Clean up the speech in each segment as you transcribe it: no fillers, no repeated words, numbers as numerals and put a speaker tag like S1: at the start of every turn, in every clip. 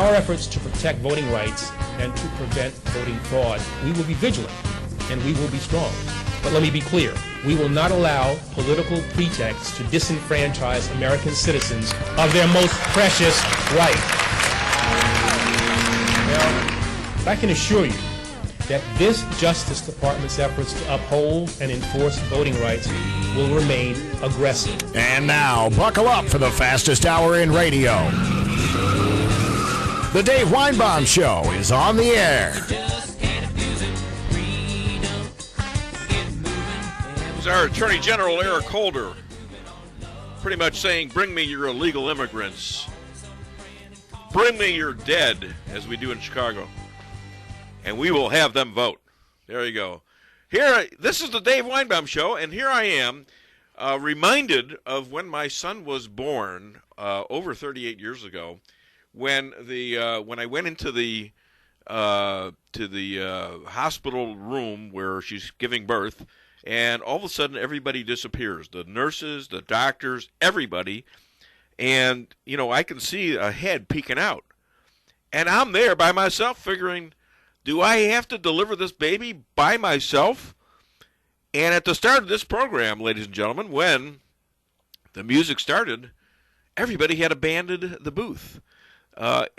S1: our efforts to protect voting rights and to prevent voting fraud, we will be vigilant and we will be strong. But let me be clear, we will not allow political pretexts to disenfranchise American citizens of their most precious right. Now, I can assure you that this Justice Department's efforts to uphold and enforce voting rights will remain aggressive.
S2: And now, buckle up for the fastest hour in radio. The Dave Weinbaum Show is on the air.
S3: It was our Attorney General, Eric Holder, pretty much saying, bring me your illegal immigrants. Bring me your dead, as we do in Chicago. And we will have them vote. There you go. This is the Dave Weinbaum Show, and here I am, reminded of when my son was born over 38 years ago, when I went into the hospital room where she's giving birth, and all of a sudden everybody disappears. The nurses, the doctors, everybody, and I can see a head peeking out, and I'm there by myself, figuring, do I have to deliver this baby by myself? And at the start of this program, ladies and gentlemen, when the music started, everybody had abandoned the booth,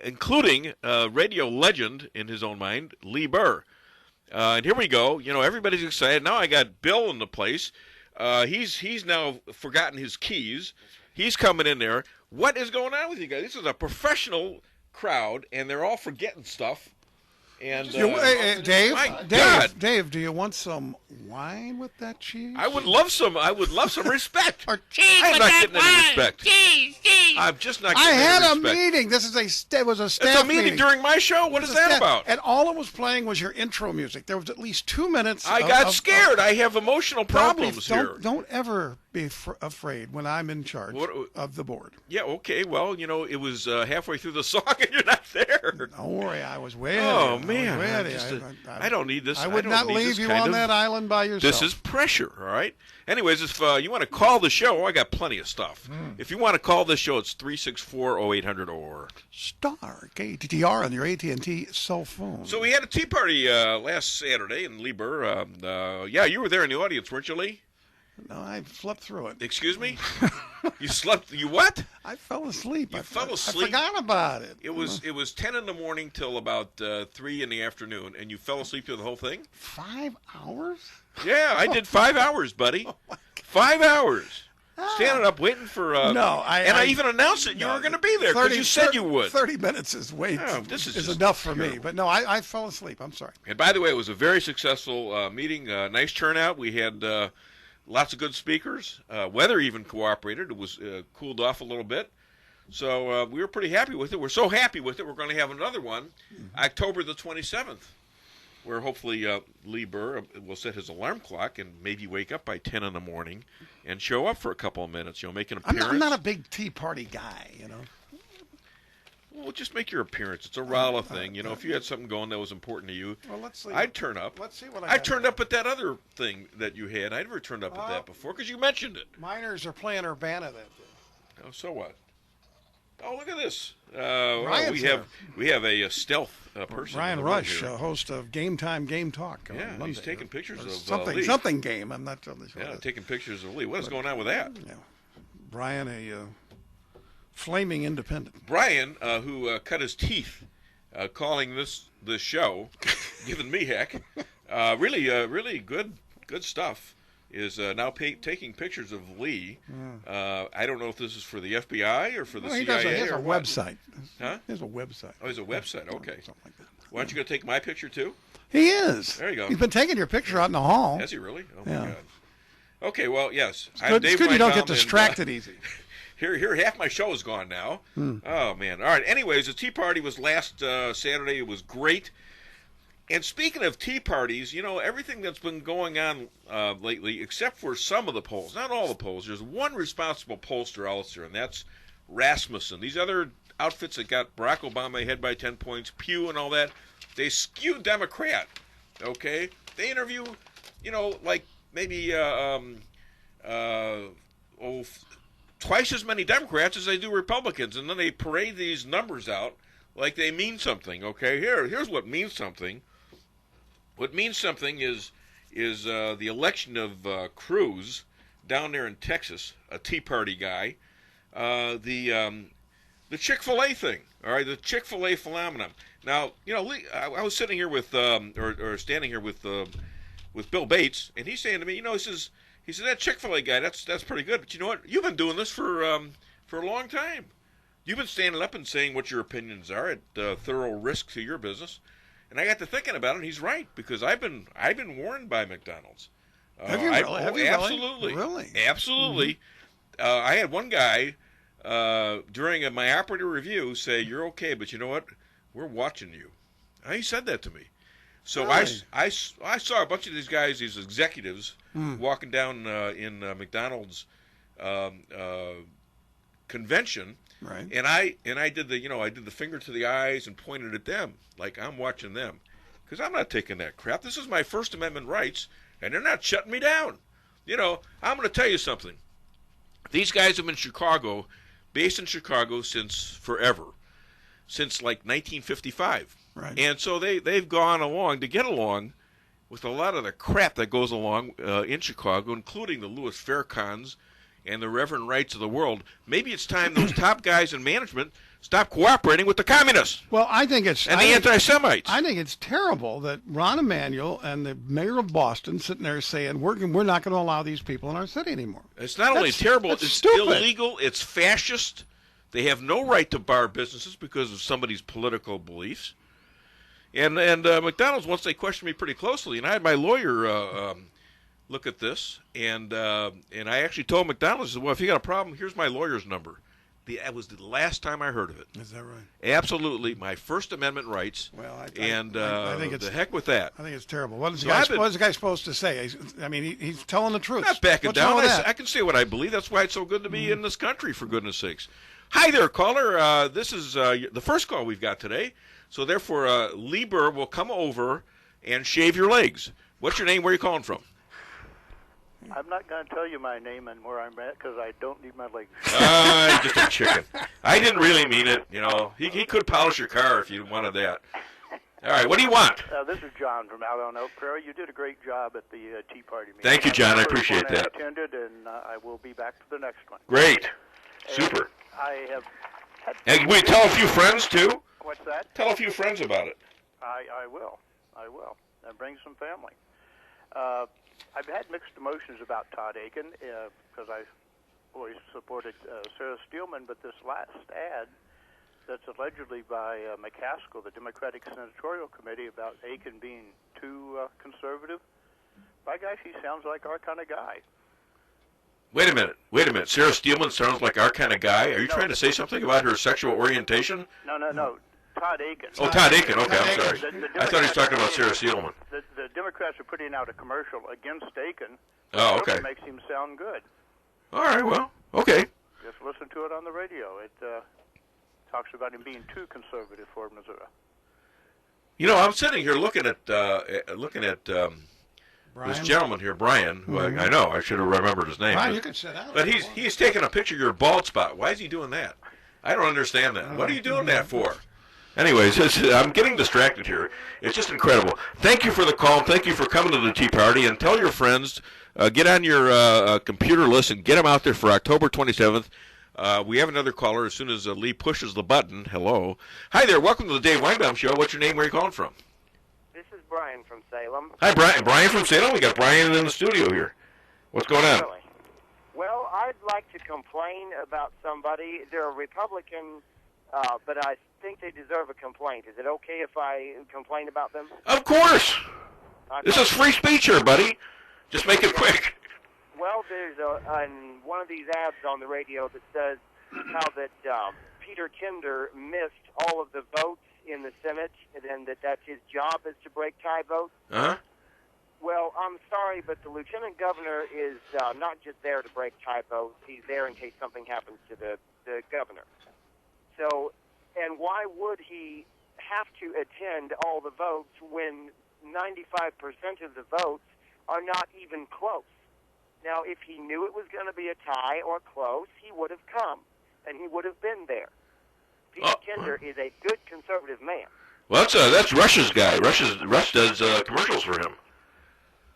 S3: including radio legend in his own mind, Lee Burr. And here we go. Everybody's excited. Now I got Bill in the place. He's now forgotten his keys. He's coming in there. What is going on with you guys? This is a professional crowd, and they're all forgetting stuff. And
S4: Dave, do you want some wine with that cheese?
S3: I would love some respect.
S4: Or cheese
S3: I'm
S4: with
S3: not
S4: that
S3: getting
S4: wine.
S3: any respect.
S4: Cheese.
S3: I'm just not getting
S4: I had
S3: any
S4: a
S3: respect.
S4: meeting. It was a staff
S3: It's a meeting during my show. What is that about?
S4: And all it was playing was your intro music. There was at least 2 minutes.
S3: I got scared. I have emotional problems here.
S4: Don't ever be afraid when I'm in charge of the board.
S3: Yeah, okay. Well, it was halfway through the song and you're not there.
S4: Don't worry. I was way ahead.
S3: Oh, man. I don't need this.
S4: I would not leave you on that island by yourself.
S3: This is pressure, all right? Anyways, if you want to call the show, I got plenty of stuff. If you want to call the show, it's 364-0800 or
S4: star KTTR on your AT&T cell phone.
S3: So we had a tea party last Saturday in Lee Burr. Yeah, you were there in the audience, weren't you, Lee?
S4: No, I slept through it.
S3: Excuse me? You slept? You what?
S4: I fell asleep.
S3: You fell asleep?
S4: I forgot about it.
S3: It was 10 in the morning till about 3 in the afternoon, and you fell asleep through the whole thing?
S4: 5 hours?
S3: Yeah, I did 5 hours, buddy. 5 hours. Standing up waiting for... I even announced that you were going to be there because you said you would.
S4: 30 minutes is is enough for me. But no, I fell asleep. I'm sorry.
S3: And by the way, it was a very successful meeting. Nice turnout. We had... lots of good speakers. Weather even cooperated. It was cooled off a little bit. So we were pretty happy with it. We're so happy with it, we're going to have another one October the 27th, where hopefully Lee Burr will set his alarm clock and maybe wake up by 10 in the morning and show up for a couple of minutes, make an appearance.
S4: I'm not a big tea party guy,
S3: Well, just make your appearance. It's a Rolla thing. If you had something going that was important to you,
S4: well, let's see.
S3: I'd turn up.
S4: Let's see what
S3: I turned up at that other thing that you had. I'd never turned up at that before because you mentioned it.
S4: Miners are playing Urbana that day.
S3: Oh, so what? Oh, look at this. We have a stealth person.
S4: Ryan Rush, host of Game Time Game Talk.
S3: Yeah,
S4: on Monday.
S3: He's taking pictures of Lee.
S4: Something game. I'm not totally sure.
S3: Yeah, taking pictures of Lee. What is going on with that?
S4: Yeah. Brian, a flaming independent.
S3: Brian, who cut his teeth calling this show, giving me heck, really good stuff, is now taking pictures of Lee. I don't know if this is for the FBI or for the CIA.
S4: He has a website.
S3: Huh?
S4: He has a website.
S3: Oh, he has a website. Okay.
S4: Something like that.
S3: Why don't you go take my picture, too?
S4: He is.
S3: There you go.
S4: He's been taking your picture out in the hall.
S3: Has he really? Oh,
S4: yeah.
S3: my God. Okay, well, yes.
S4: It's good you don't get distracted easy.
S3: Here, half my show is gone now. Oh, man. All right, anyways, the Tea Party was last Saturday. It was great. And speaking of tea parties, everything that's been going on lately, except for some of the polls, not all the polls, there's one responsible pollster out there, and that's Rasmussen. These other outfits that got Barack Obama ahead by 10 points, Pew and all that, they skew Democrat, okay? They interview, like maybe twice as many Democrats as they do Republicans, and then they parade these numbers out like they mean something. Okay, here's what means something. What means something is the election of Cruz down there in Texas, a Tea Party guy. The Chick-fil-A thing, all right, the Chick-fil-A phenomenon. Now, I was sitting here with or standing here with Bill Bates, and he's saying to me, he said that Chick-fil-A guy, that's pretty good, but you know what? You've been doing this for a long time. You've been standing up and saying what your opinions are at thorough risk to your business. And I got to thinking about it, and he's right, because I've been warned by McDonald's.
S4: Have you really? Have you
S3: absolutely.
S4: Really?
S3: Absolutely. I had one guy during my operative review say, "You're okay, but you know what? We're watching you." He said that to me. So
S4: Really?
S3: I saw a bunch of these guys, these executives, walking down in McDonald's convention.
S4: Right.
S3: And I did the finger to the eyes and pointed at them like I'm watching them, because I'm not taking that crap. This is my First Amendment rights, and they're not shutting me down. I'm going to tell you something. These guys have been based in Chicago since forever, since like 1955.
S4: Right.
S3: And so they've gone along to get along with a lot of the crap that goes along in Chicago, including the Louis Farrakhan's and the Reverend Wrights of the world. Maybe it's time those top guys in management stop cooperating with the communists.
S4: Well, I think it's
S3: and the anti-Semites.
S4: I think it's terrible that Ron Emanuel and the mayor of Boston sitting there saying we're not going to allow these people in our city anymore.
S3: It's not only terrible, it's
S4: stupid.
S3: Illegal, it's fascist. They have no right to bar businesses because of somebody's political beliefs. And McDonald's, once they questioned me pretty closely, and I had my lawyer look at this, and I actually told McDonald's, I said, well, if you got a problem, here's my lawyer's number. That was the last time I heard of it.
S4: Is that right?
S3: Absolutely, my First Amendment rights.
S4: Well, I
S3: think it's the heck with that.
S4: I think it's terrible. What is the guy supposed to say? I mean, he's telling the truth.
S3: Not backing
S4: What's
S3: down.
S4: wrong with that?
S3: I can say what I believe. That's why it's so good to be in this country, for goodness sakes. Hi there, caller. This is the first call we've got today. So therefore, Lieber will come over and shave your legs. What's your name? Where are you calling from?
S5: I'm not going to tell you my name and where I'm at because I don't need my legs.
S3: Just a chicken. I didn't really mean it. He could polish your car if you wanted that. All right, what do you want?
S5: This is John from out on Oak Prairie. You did a great job at the Tea Party meeting.
S3: Thank you, John. I appreciate that.
S5: I attended, and I will be back for the next one.
S3: Great. Super.
S5: I have.
S3: And we tell a few friends too.
S5: What's that?
S3: Tell a few friends about it.
S5: I will. And bring some family. I've had mixed emotions about Todd Aiken because I always supported Sarah Steelman, but this last ad that's allegedly by McCaskill, the Democratic Senatorial Committee, about Aiken being too conservative, by gosh, he sounds like our kind of guy.
S3: Wait a minute. Sarah Steelman sounds like our kind of guy? Are you trying to say something about her sexual orientation?
S5: No. Todd Aiken.
S3: Oh, Todd Aiken. Okay, I'm sorry. I thought he was talking about Sarah Steelman.
S5: The Democrats are putting out a commercial against Aiken.
S3: Oh, okay.
S5: It makes him sound good.
S3: All right, well, okay.
S5: Just listen to it on the radio. It talks about him being too conservative for Missouri.
S3: I'm sitting here looking at this gentleman here, Brian, who I know. I should have remembered his name.
S4: Brian, you can sit down.
S3: But he's taking a picture of your bald spot. Why is he doing that? I don't understand that. What are you doing that for? Anyways, I'm getting distracted here. It's just incredible. Thank you for the call. Thank you for coming to the Tea Party. And tell your friends, get on your computer list and get them out there for October 27th. We have another caller as soon as Lee pushes the button. Hello. Hi there. Welcome to the Dave Weinbaum Show. What's your name? Where are you calling from?
S6: This is Brian from Salem.
S3: Hi, Brian. Brian from Salem. We got Brian in the studio here. What's going on?
S6: Really? Well, I'd like to complain about somebody. They're a Republican, but I think they deserve a complaint. Is it okay if I complain about them?
S3: Of course. This is free speech here, buddy. Just make it quick.
S6: Well, there's one of these ads on the radio that says how that Peter Kinder missed all of the votes in the Senate, and that's his job is to break tie votes.
S3: Uh-huh.
S6: Well, I'm sorry, but the lieutenant governor is not just there to break tie votes. He's there in case something happens to the governor. So, and why would he have to attend all the votes when 95% of the votes are not even close? Now, if he knew it was going to be a tie or close, he would have come, and he would have been there. Peter Kinder is a good conservative man.
S3: Well, that's Rush's guy. Rush does commercials for him.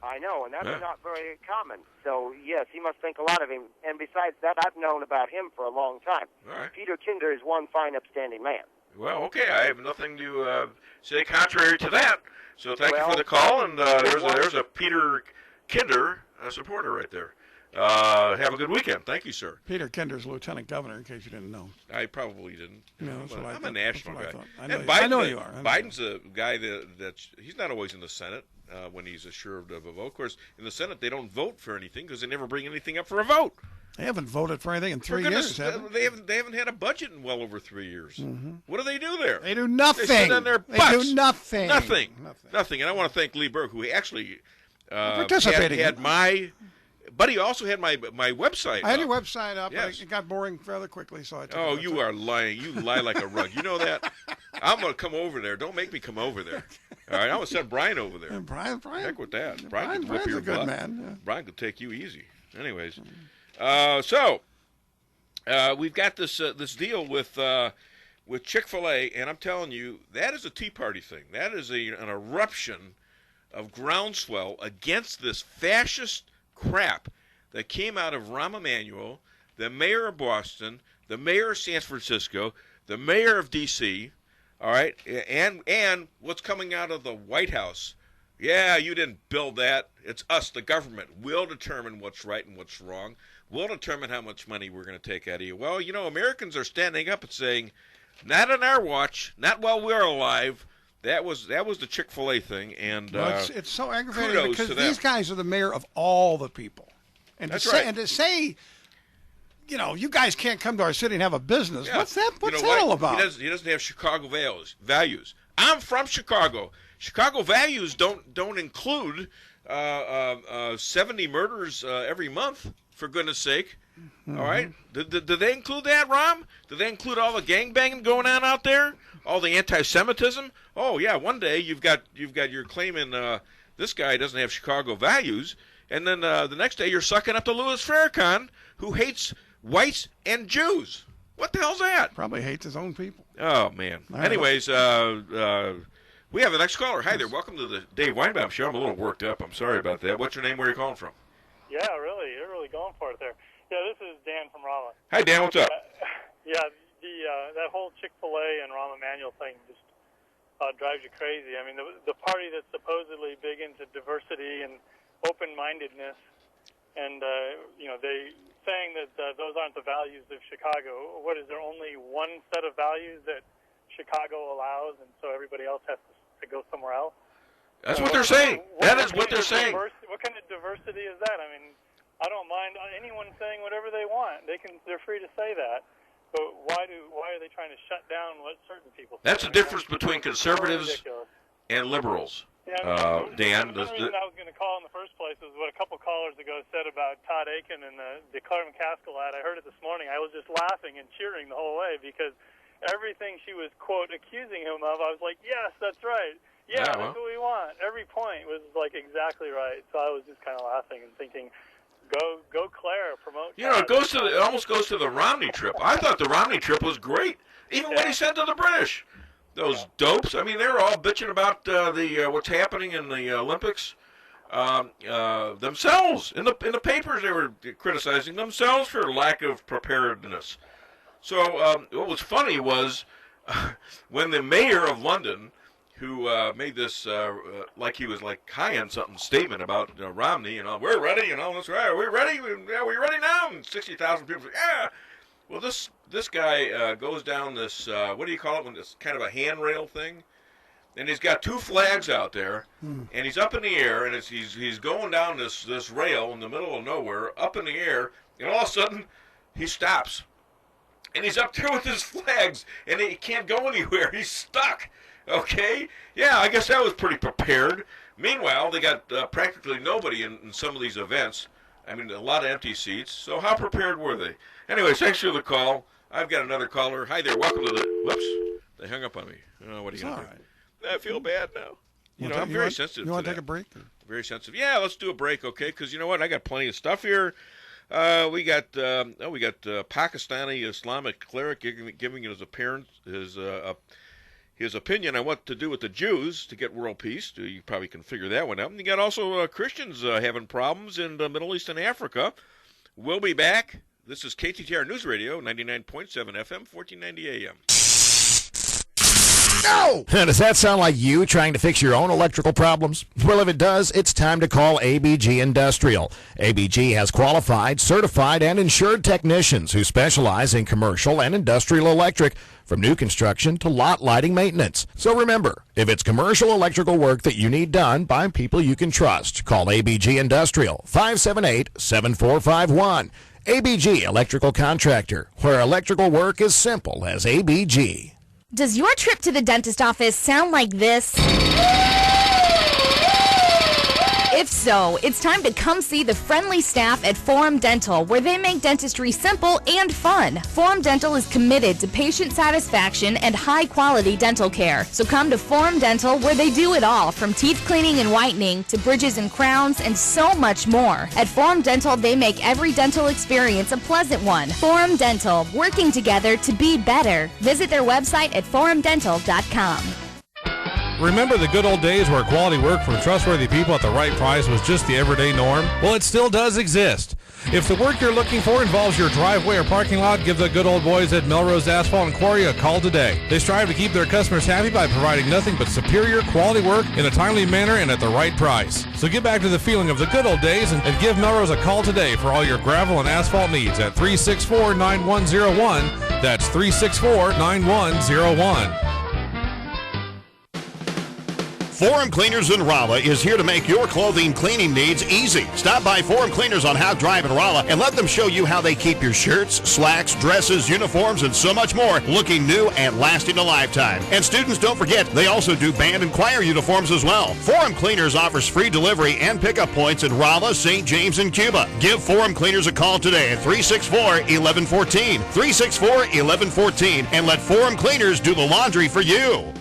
S6: I know, and that's not very common. So, yes, he must think a lot of him. And besides that, I've known about him for a long time.
S3: All right.
S6: Peter Kinder is one fine, upstanding man.
S3: Well, okay, I have nothing to say contrary to that. So thank you for the call, and there's a Peter Kinder supporter right there. Have a good weekend. Thank you, sir.
S4: Peter Kinder's lieutenant governor, in case you didn't know.
S3: I probably didn't.
S4: No,
S3: I'm a national guy.
S4: I know you are.
S3: Biden's a guy that's he's not always in the Senate when he's assured of a vote. Of course, in the Senate they don't vote for anything because they never bring anything up for a vote.
S4: They haven't voted for anything in 3 years, have
S3: they? They haven't had a budget in well over 3 years. Mm-hmm. What do they do there?
S4: They do nothing.
S3: They sit on their butts.
S4: They do nothing.
S3: Nothing. And I want to thank Lee Berg, who actually
S4: participating.
S3: had my. But he also had my website.
S4: I had your website up.
S3: Yes.
S4: But it got boring rather quickly, so I took
S3: Oh,
S4: it
S3: you are lying. You lie like a rug. You know that? I'm going to come over there. Don't make me come over there. All right? I'm going to send Brian over there.
S4: And Brian.
S3: Heck with that. Brian could whip
S4: Brian's
S3: your
S4: a good
S3: butt.
S4: man. Yeah.
S3: Brian could take you easy. Anyways. So we've got this deal with Chick-fil-A, and I'm telling you, that is a Tea Party thing. That is an eruption of groundswell against this fascist crap that came out of Rahm Emanuel, the mayor of Boston, the mayor of San Francisco, the mayor of D.C., all right, and what's coming out of the White House. Yeah, you didn't build that. It's us, the government. We'll determine what's right and what's wrong. We'll determine how much money we're going to take out of you. Well, Americans are standing up and saying, not on our watch, not while we're alive. That was the Chick-fil-A thing, and
S4: it's so aggravating because these
S3: them.
S4: guys are the mayor of all the people, and
S3: That's
S4: to say,
S3: right.
S4: and to say, you guys can't come to our city and have a business.
S3: Yeah.
S4: What's that? What's
S3: You know
S4: that
S3: what?
S4: all about?
S3: He doesn't have Chicago values. I'm from Chicago. Chicago values don't include 70 murders every month. For goodness sake.
S4: Mm-hmm.
S3: All right. Did they include that, Rom? Did they include all the gangbanging going on out there? All the anti-Semitism? Oh yeah. One day you've got you're claiming this guy doesn't have Chicago values, and then the next day you're sucking up to Louis Farrakhan, who hates whites and Jews. What the hell's that?
S4: Probably hates his own people.
S3: Oh man.
S4: All right.
S3: Anyways, we have the next caller. Hi there. Welcome to the Dave Weinbaum Show. I'm a little worked up. I'm sorry about that. What's your name? Where are you calling from?
S7: Yeah, really. You're really going for it there. Yeah, this is Dan from Rolla.
S3: Hi, Dan. What's up?
S7: Yeah, that whole Chick-fil-A and Rahm Emanuel thing just drives you crazy. I mean, the party that's supposedly big into diversity and open-mindedness, and they saying that those aren't the values of Chicago. What is there only one set of values that Chicago allows, and so everybody else has to go somewhere else?
S3: That's what they're saying. That is what they're saying.
S7: What kind of diversity is that? I mean, I don't mind anyone saying whatever they want. They're free to say that. But why are they trying to shut down what certain people say?
S3: That's the difference between conservatives
S7: Ridiculous.
S3: and liberals.
S7: Yeah,
S3: Dan,
S7: the reason I was going to call in the first place was what a couple callers ago said about Todd Aiken and the Carmen Caskell ad. I heard it this morning. I was just laughing and cheering the whole way because everything she was, quote, accusing him of, I was like, yes, that's right. Yeah, that's what we want. Every point was like exactly right. So I was just kind of laughing and thinking, go Claire, promote.
S3: It almost goes to the Romney trip. I thought the Romney trip was great, even what he said to the British. Those dopes. I mean, they were all bitching about what's happening in the Olympics themselves. In the papers, they were criticizing themselves for lack of preparedness. So what was funny was when the mayor of London, who made this like he was like high on something statement about Romney, we're ready, that's right, are we ready? Yeah, we ready now? And 60,000 people say, yeah. Well, this guy goes down this, what do you call it, when it's kind of a handrail thing? And he's got two flags out there, and he's up in the air, and he's going down this rail in the middle of nowhere, up in the air, and all of a sudden, he stops. And he's up there with his flags, and he can't go anywhere. He's stuck. Okay? Yeah, I guess that was pretty prepared. Meanwhile, they got practically nobody in some of these events. I mean, a lot of empty seats. So how prepared were they? Anyway, thanks for the call. I've got another caller. Hi there. Welcome to the... Whoops. They hung up on me. What are you going to do? Right. I feel bad now. I'm very sensitive to that.
S4: You want to take a break?
S3: Very sensitive. Yeah, let's do a break, okay? Because you know what? I got plenty of stuff here. We got Pakistani Islamic cleric giving his opinion on what to do with the Jews to get world peace. You probably can figure that one out. And you got also Christians having problems in the Middle East and Africa. We'll be back. This is KTTR News Radio, 99.7 FM, 1490 AM.
S2: No! Does that sound like you trying to fix your own electrical problems? Well, if it does, it's time to call ABG Industrial. ABG has qualified, certified, and insured technicians who specialize in commercial and industrial electric, from new construction to lot lighting maintenance. So remember, if it's commercial electrical work that you need done by people you can trust, call ABG Industrial, 578-7451. ABG Electrical Contractor, where electrical work is simple as ABG.
S8: Does your trip to the dentist office sound like this? If so, it's time to come see the friendly staff at Forum Dental, where they make dentistry simple and fun. Forum Dental is committed to patient satisfaction and high-quality dental care. So come to Forum Dental, where they do it all, from teeth cleaning and whitening to bridges and crowns and so much more. At Forum Dental, they make every dental experience a pleasant one. Forum Dental, working together to be better. Visit their website at forumdental.com.
S9: Remember the good old days where quality work from trustworthy people at the right price was just the everyday norm? Well, it still does exist. If the work you're looking for involves your driveway or parking lot, give the good old boys at Melrose Asphalt and Quarry a call today. They strive to keep their customers happy by providing nothing but superior quality work in a timely manner and at the right price. So get back to the feeling of the good old days and give Melrose a call today for all your gravel and asphalt needs at 364-9101. That's 364-9101.
S2: Forum Cleaners in Rolla is here to make your clothing cleaning needs easy. Stop by Forum Cleaners on Howe Drive in Rolla and let them show you how they keep your shirts, slacks, dresses, uniforms, and so much more looking new and lasting a lifetime. And students, don't forget, they also do band and choir uniforms as well. Forum Cleaners offers free delivery and pickup points in Rolla, St. James, and Cuba. Give Forum Cleaners a call today at 364-1114. 364-1114, and let Forum Cleaners do the laundry for you.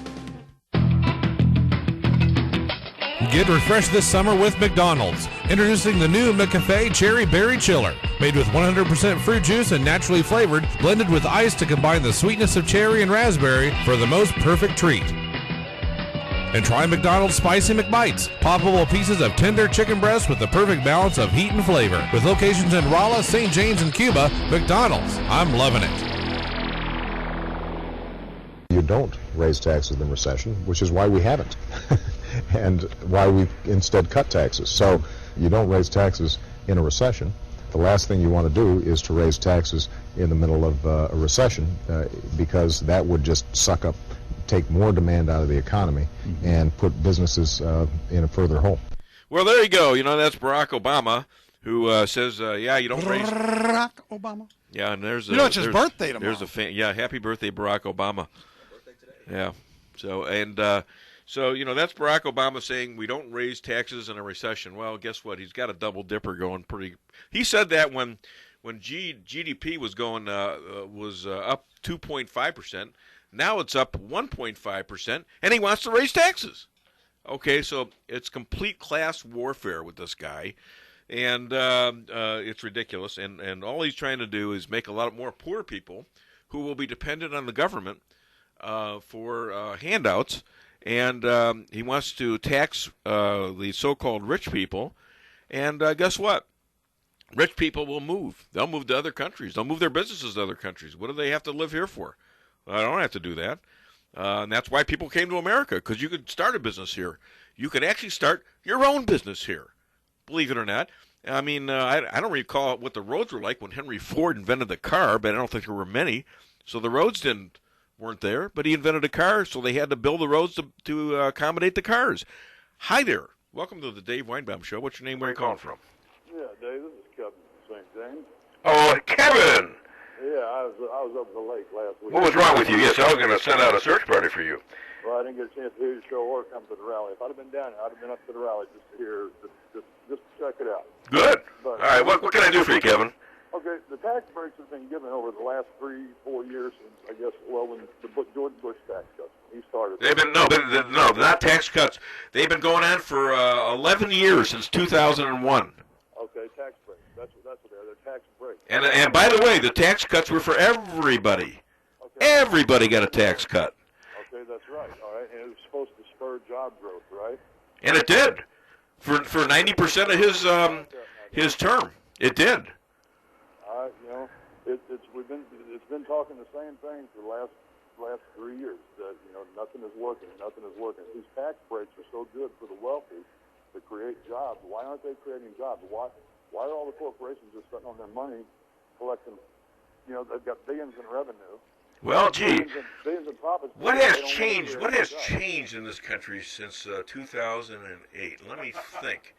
S9: Get refreshed this summer with McDonald's. Introducing the new McCafe Cherry Berry Chiller. Made with 100% fruit juice and naturally flavored, blended with ice to combine the sweetness of cherry and raspberry for the most perfect treat. And try McDonald's Spicy McBites. Poppable pieces of tender chicken breast with the perfect balance of heat and flavor. With locations in Rolla, St. James, and Cuba, McDonald's. I'm loving it.
S10: You don't raise taxes in the recession, which is why we haven't. And why we instead cut taxes. So you don't raise taxes in a recession. The last thing you want to do is to raise taxes in the middle of a recession because that would just take more demand out of the economy and put businesses in a further hole.
S3: Well, there you go. That's Barack Obama who says, you don't raise...
S4: Barack Obama.
S3: Yeah, and there's
S4: it's his birthday tomorrow.
S3: There's a happy birthday, Barack Obama. Birthday today. Yeah. So, that's Barack Obama saying we don't raise taxes in a recession. Well, guess what? He's got a double dipper going pretty. He said that when GDP was going up 2.5%. Now it's up 1.5%, and he wants to raise taxes. Okay, so it's complete class warfare with this guy, and it's ridiculous. And all he's trying to do is make a lot more poor people who will be dependent on the government for handouts. And he wants to tax the so-called rich people. And guess what? Rich people will move. They'll move to other countries. They'll move their businesses to other countries. What do they have to live here for? Well, I don't have to do that. And that's why people came to America, because you could start a business here. You could actually start your own business here, believe it or not. I mean, I don't recall what the roads were like when Henry Ford invented the car, but I don't think there were many. So the roads weren't there, but he invented a car, so they had to build the roads to accommodate the cars. Hi there. Welcome to the Dave Weinbaum Show. What's your name? Where are you calling from?
S11: Yeah, Dave, this is Kevin from St. James.
S3: Oh, Kevin!
S11: Yeah, I was up at the lake last week.
S3: What was wrong with you? Yes, I was going to send out a search party for you.
S11: Well, I didn't get a chance to hear the show or come to the rally. If I'd have been down here, I'd have been up to the rally just to hear, just to check it out.
S3: Good.
S11: But,
S3: all right, what can I do for you, Kevin?
S11: Okay, the tax breaks have been given over the last 3-4 years since, I guess, when the George Bush tax cuts, he started.
S3: They've been, no, not tax cuts. They've been going on for 11 years, since 2001.
S11: Okay, tax breaks. That's what they are. They're tax breaks.
S3: And by the way, the tax cuts were for everybody.
S11: Okay.
S3: Everybody got a tax cut.
S11: Okay, that's right. All right, and it was supposed to spur job growth, right?
S3: And it did. For 90% of his term, it did.
S11: It's been talking the same thing for the last 3 years. That nothing is working. These tax breaks are so good for the wealthy to create jobs. Why aren't they creating jobs? Why are all the corporations just sitting on their money, collecting? They've got billions in revenue.
S3: Well, gee,
S11: billions in profits.
S3: what has changed? What has changed in this country since 2008? Let me think.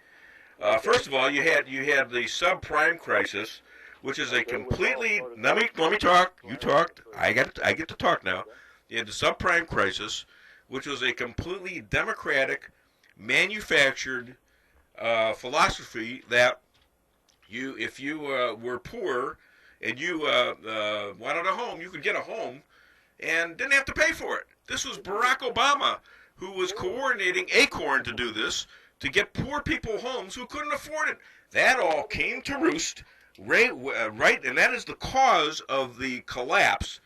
S3: First of all, you had the subprime crisis, which is a completely. Let me talk. You talked. I get to talk now. You had the subprime crisis, which was a completely democratic, manufactured philosophy that if you were poor and you wanted a home, you could get a home and didn't have to pay for it. This was Barack Obama who was coordinating Acorn to do this, to get poor people homes who couldn't afford it. That all came to roost, right, and that is the cause of the collapse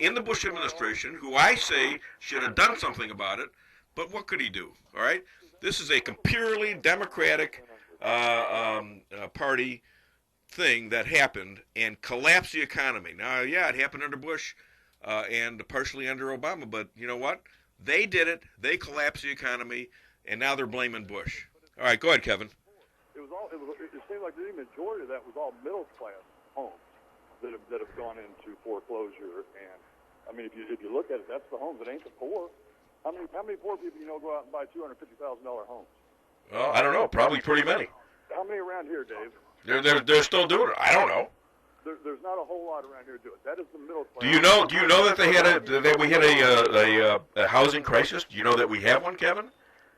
S3: in the Bush administration, who I say should have done something about it, but what could he do, all right? This is a purely Democratic party thing that happened and collapsed the economy. Now, yeah, it happened under Bush and partially under Obama, but you know what? They did it. They collapsed the economy, and now they're blaming Bush. All right, go ahead, Kevin.
S11: It seemed like the majority of that was all middle class homes that have gone into foreclosure. And I mean, if you look at it, that's the homes. It ain't the poor. How many poor people go out and buy $250,000 homes?
S3: Well, I don't know. Probably pretty many.
S11: How many around here, Dave?
S3: They're still doing it. I don't know.
S11: There's not a whole lot around here do it. That is the middle class.
S3: Do you know that we had a housing crisis? Do you know that we have one, Kevin?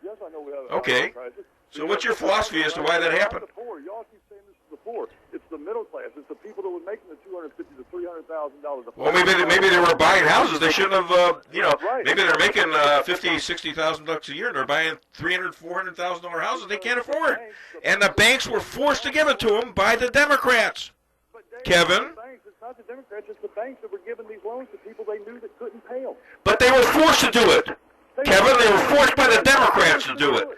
S11: Yes, I know we have a
S3: housing
S11: crisis.
S3: So what's your philosophy as to why that happened?
S11: The poor. Y'all keep saying this is the poor. It's the middle class. It's the people that were making the $250,000 to $300,000.
S3: Well, maybe they were buying houses. They shouldn't have.
S11: Right.
S3: Maybe they're making $50,000-$60,000 a year, and they're buying $300,000-$400,000 houses they can't afford. And the banks were forced to give it to them by the Democrats. Kevin.
S11: It's not the Democrats. It's the banks that were giving these loans to people they knew that couldn't pay them.
S3: But they were forced to do it. Kevin, they were forced by the Democrats to do it.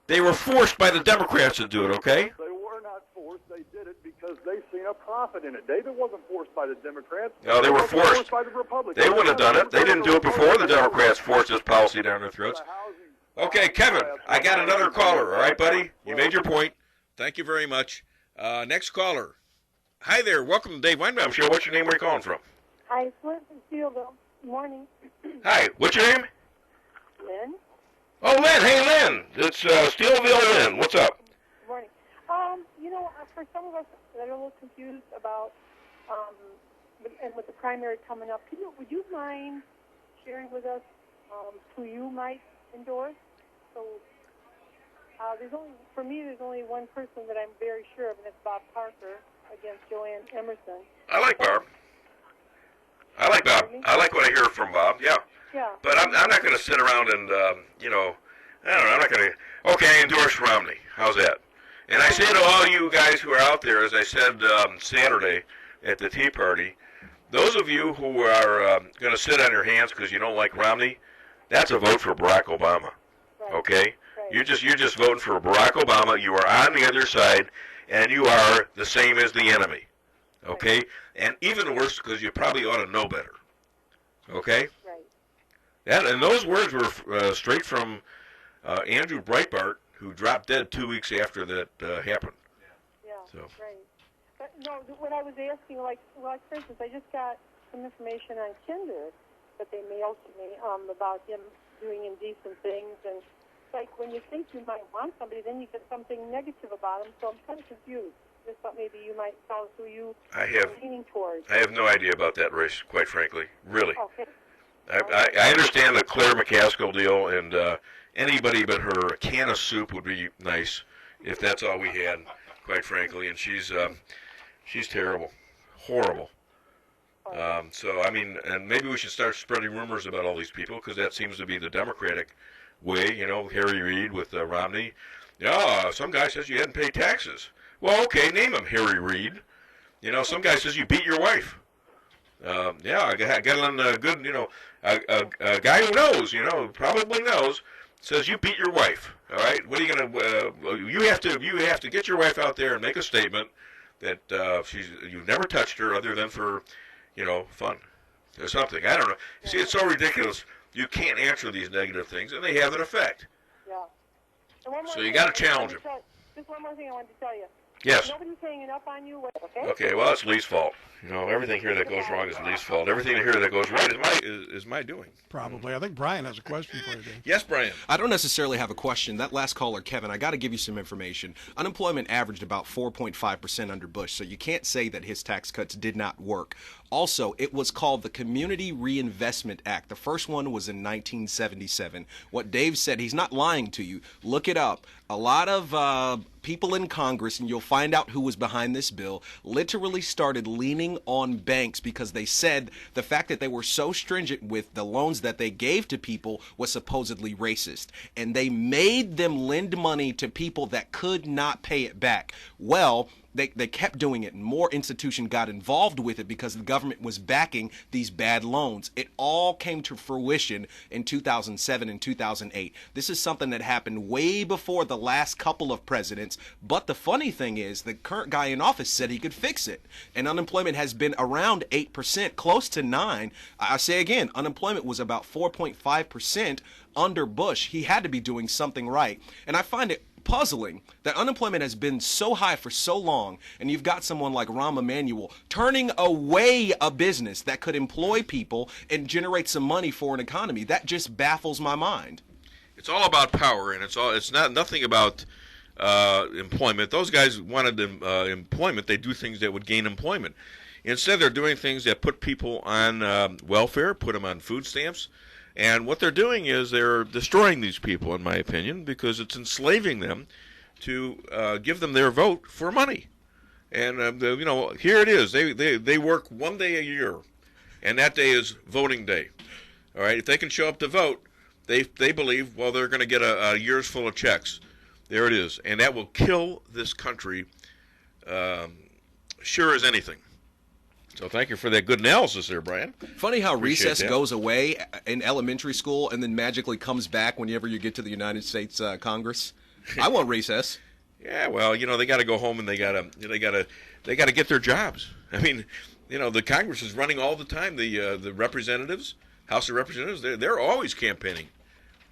S3: They were forced by the Democrats to do it, okay?
S11: They were not forced. They did it because they seen a profit in it. David wasn't forced by the Democrats.
S3: No, they were forced.
S11: By the Republicans.
S3: They wouldn't have done it. They didn't do it before the Democrats forced this policy down their throats. Okay, Kevin, I got another caller. All right, buddy? You made your point. Thank you very much. Next caller. Hi there. Welcome to the Dave Weinbaum Show. What's your name? Where are you calling from?
S12: Hi, it's Lynn from Steelville. Good morning.
S3: Hi. What's your name?
S12: Lynn.
S3: Oh, Lynn. Hey, Lynn. It's Steelville Lynn. What's up?
S12: Good morning. For some of us that are a little confused about, and with the primary coming up, would you mind sharing with us who you might endorse? So, there's only one person that I'm very sure of, and it's Bob Parker against Joanne Emerson.
S3: I like Bob. I like Bob. I like what I hear from Bob. Yeah.
S12: Yeah.
S3: But I'm not going to sit around and I don't know. I'm not going to. Okay, I endorse Romney. How's that? And I say to all you guys who are out there, as I said Saturday at the Tea Party, those of you who are going to sit on your hands because you don't like Romney, that's a vote for Barack Obama.
S12: Right.
S3: Okay?
S12: Right.
S3: You're just voting for Barack Obama. You are on the other side, and you are the same as the enemy. Okay? Right. And even worse, because you probably ought to know better. Okay?
S12: Right.
S3: And those words were straight from Andrew Breitbart, who dropped dead 2 weeks after that happened.
S12: Yeah,
S3: so.
S12: Right. But no, what I was asking, for instance, I just got some information on Kinder that they mailed to me about him doing indecent things, and it's like when you think you might want somebody, then you get something negative about him, so I'm kind of confused. Just thought maybe you might tell us who you are leaning towards.
S3: I have no idea about that race, quite frankly. Really.
S12: Okay.
S3: I understand the Claire McCaskill deal, and anybody but her, a can of soup would be nice if that's all we had, quite frankly. And she's terrible, horrible. So I mean, and maybe we should start spreading rumors about all these people because that seems to be the Democratic way. Harry Reid with Romney. Yeah, some guy says you hadn't paid taxes. Well, okay, name him Harry Reid. You know, some guy says you beat your wife. Yeah, I got it on a good, you know, a guy who knows, you know, probably knows, says you beat your wife. All right, what are you gonna? You have to get your wife out there and make a statement that you've never touched her other than for, you know, fun or something. I don't know. See, it's so ridiculous. You can't answer these negative things, and they have an effect.
S12: Yeah. And one more
S3: So you
S12: thing
S3: got to challenge them.
S12: Just one more thing I wanted to tell you.
S3: Yes.
S12: Nobody's hanging up on you, okay?
S3: Okay, well, it's Lee's fault. You know, everything here that goes wrong is Lee's fault. Everything here that goes right is my doing.
S4: Probably. I think Brian has a question for you, Dave.
S3: Yes, Brian.
S13: I don't necessarily have a question. That last caller, Kevin, I got to give you some information. Unemployment averaged about 4.5% under Bush, so you can't say that his tax cuts did not work. Also, it was called the Community Reinvestment Act. The first one was in 1977. What Dave said, he's not lying to you. Look it up. A lot of people in Congress, and you'll find out who was behind this bill, literally started leaning on banks because they said the fact that they were so stringent with the loans that they gave to people was supposedly racist. And they made them lend money to people that could not pay it back. Well, they kept doing it, and more institutions got involved with it because the government was backing these bad loans. It all came to fruition in 2007 and 2008. This is something that happened way before the last couple of presidents, but the funny thing is the current guy in office said he could fix it, and unemployment has been around 8%, close to 9%. I say again, unemployment was about 4.5% under Bush. He had to be doing something right, and I find it puzzling that unemployment has been so high for so long, and you've got someone like Rahm Emanuel turning away a business that could employ people and generate some money for an economy. That just baffles my mind.
S3: It's all about power, and it's nothing about employment. Those guys wanted employment. They do things that would gain employment. Instead, they're doing things that put people on welfare, put them on food stamps. And what they're doing is they're destroying these people, in my opinion, because it's enslaving them to give them their vote for money. And, you know, here it is. They work one day a year, and that day is voting day. All right? If they can show up to vote, they believe, well, they're going to get a year's full of checks. There it is. And that will kill this country sure as anything. So thank you for that good analysis there, Brian.
S13: Funny how
S3: Appreciate
S13: recess
S3: that.
S13: goes away in elementary school and then magically comes back whenever you get to the United States Congress. I want recess.
S3: Yeah, well, you know, they got to go home and they got to get their jobs. I mean, you know, the Congress is running all the time. The representatives, House of Representatives, they're always campaigning.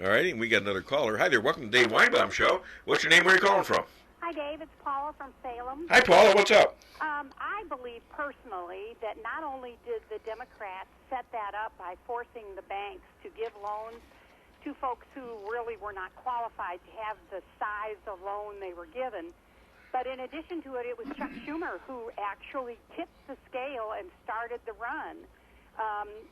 S3: All right, and we got another caller. Hi there, welcome to Dave Weinbaum Show. What's your name? Where are you calling from?
S14: Hi, Dave. It's Paula from Salem.
S3: Hi, Paula. What's up?
S14: I believe personally that not only did the Democrats set that up by forcing the banks to give loans to folks who really were not qualified to have the size of loan they were given, but in addition to it, it was Chuck Schumer who actually tipped the scale and started the run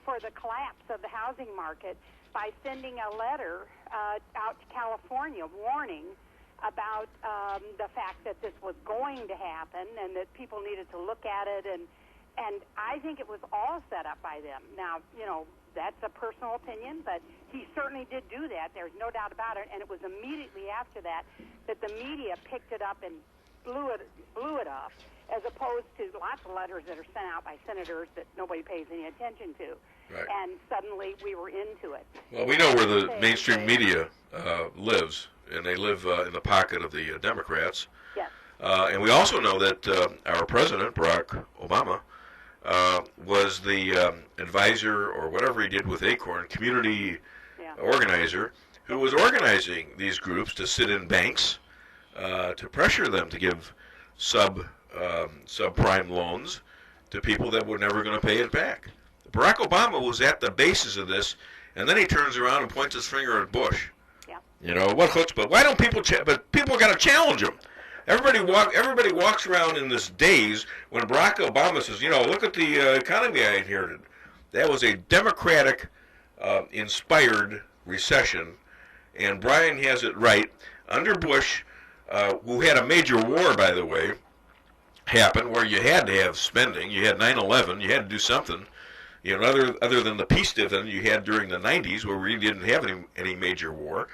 S14: for the collapse of the housing market by sending a letter out to California warning about the fact that this was going to happen and that people needed to look at it. And I think it was all set up by them. Now, you know, that's a personal opinion, but he certainly did do that. There's no doubt about it. And it was immediately after that that the media picked it up and blew it up, as opposed to lots of letters that are sent out by senators that nobody pays any attention to.
S3: Right.
S14: And suddenly we were into it.
S3: Well, we know where the mainstream media lives, and they live in the pocket of the Democrats.
S14: Yes.
S3: And we also know that our president, Barack Obama, was the advisor or whatever he did with Acorn, community organizer, who was organizing these groups to sit in banks to pressure them to give subprime loans to people that were never going to pay it back. Barack Obama was at the basis of this, and then he turns around and points his finger at Bush.
S14: Yeah.
S3: You know, what chutzpah? Why don't people? But people got to challenge him. Everybody walks around in this daze when Barack Obama says, you know, look at the economy I inherited. That was a Democratic inspired recession, and Brian has it right. Under Bush, who had a major war, by the way, happen where you had to have spending. You had 9/11. You had to do something. You know, other than the peace dividend you had during the 90s, where we didn't have any major war.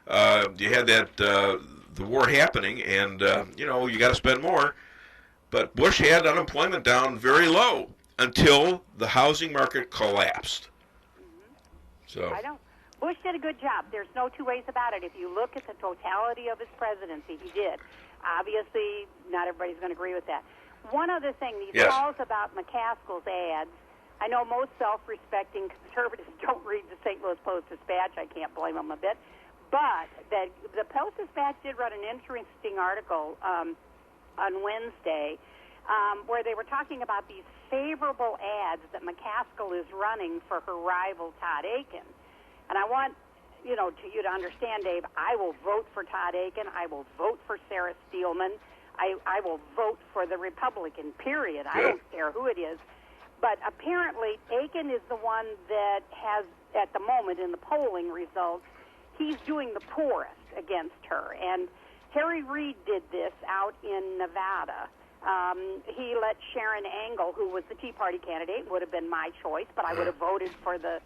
S3: You had that the war happening, and you got to spend more. But Bush had unemployment down very low until the housing market collapsed. So
S14: I know. Bush did a good job. There's no two ways about it. If you look at the totality of his presidency, he did. Obviously, not everybody's going to agree with that. One other thing, these calls about McCaskill's ads, I know most self-respecting conservatives don't read the St. Louis Post-Dispatch. I can't blame them a bit. But the Post-Dispatch did run an interesting article on Wednesday where they were talking about these favorable ads that McCaskill is running for her rival, Todd Akin. And I want you to understand, Dave, I will vote for Todd Akin. I will vote for Sarah Steelman. I will vote for the Republican, period. I don't care who it is. But apparently, Akin is the one that has, at the moment, in the polling results, he's doing the poorest against her. And Harry Reid did this out in Nevada. He let Sharon Angle, who was the Tea Party candidate, would have been my choice, but I would have voted for the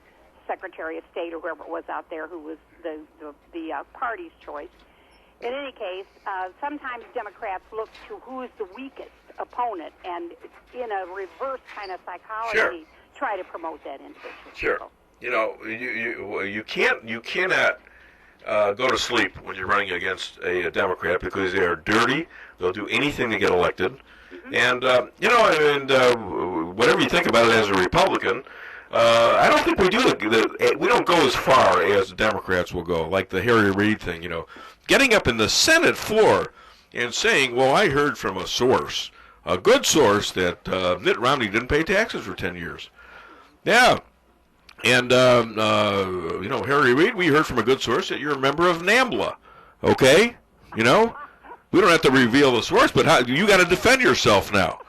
S14: Secretary of State or whoever it was out there who was the party's choice. In any case, sometimes Democrats look to who's the weakest opponent and, in a reverse kind of psychology, try to promote that individual.
S3: Sure. You cannot go to sleep when you're running against a Democrat because they are dirty. They'll do anything to get elected. And, whatever you think about it as a Republican, I don't think we do. We don't go as far as the Democrats will go, like the Harry Reid thing, Getting up in the Senate floor and saying, well, I heard from a source, a good source, that Mitt Romney didn't pay taxes for 10 years. Yeah. And, Harry Reid, we heard from a good source that you're a member of NAMBLA. Okay? We don't have to reveal the source, but you got to defend yourself now.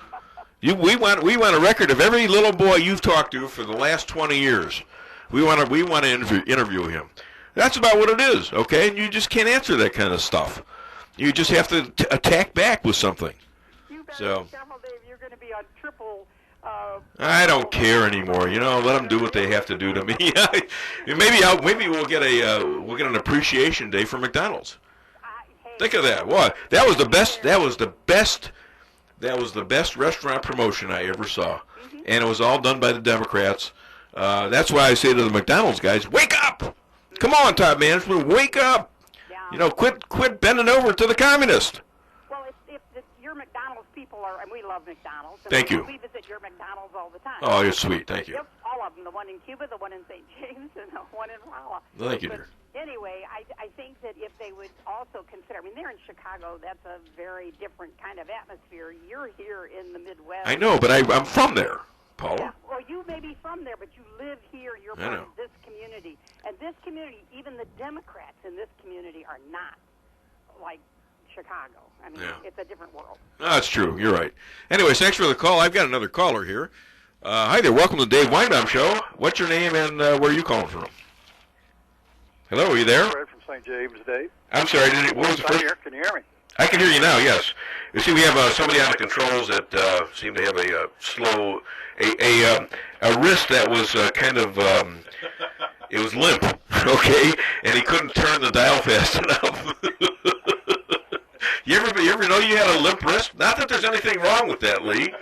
S3: We want a record of every little boy you've talked to for the last 20 years. We want to interview him. That's about what it is, okay? And you just can't answer that kind of stuff. You just have to attack back with something.
S14: You better be careful, Dave. You're going to be on triple.
S3: I don't care anymore. Let them do what they have to do to me. maybe we'll get an appreciation day for McDonald's. Think of that. What? That was the best. That was the best restaurant promotion I ever saw, and it was all done by the Democrats. That's why I say to the McDonald's guys, wake up! Come on, top management, wake up! Quit bending over to the communist.
S14: Well, if your McDonald's people are, and we love McDonald's. And
S3: Thank you.
S14: We visit your McDonald's all the time.
S3: Oh, you're sweet. Thank you.
S14: Yep, all of them. The one in Cuba, the one in St. James, and the one in Rolla.
S3: Thank you, dear.
S14: Anyway, I think that if they would also consider, they're in Chicago. That's a very different kind of atmosphere. You're here in the Midwest.
S3: I know, but I'm from there, Paula.
S14: Yeah. Well, you may be from there, but you live here. You're part of this community. And this community, even the Democrats in this community are not like Chicago. It's a different world.
S3: No, that's true. You're right. Anyways, thanks for the call. I've got another caller here. Hi there. Welcome to the Dave Weinbaum Show. What's your name and where are you calling from? Hello, are you there?
S15: Fred from St. James, Dave.
S3: I'm sorry, what was the first?
S15: Can you hear me?
S3: I can hear you now, yes. You see, we have somebody on the controls that seemed to have a slow, a wrist that was it was limp, okay? And he couldn't turn the dial fast enough. You ever know you had a limp wrist? Not that there's anything wrong with that, Lee.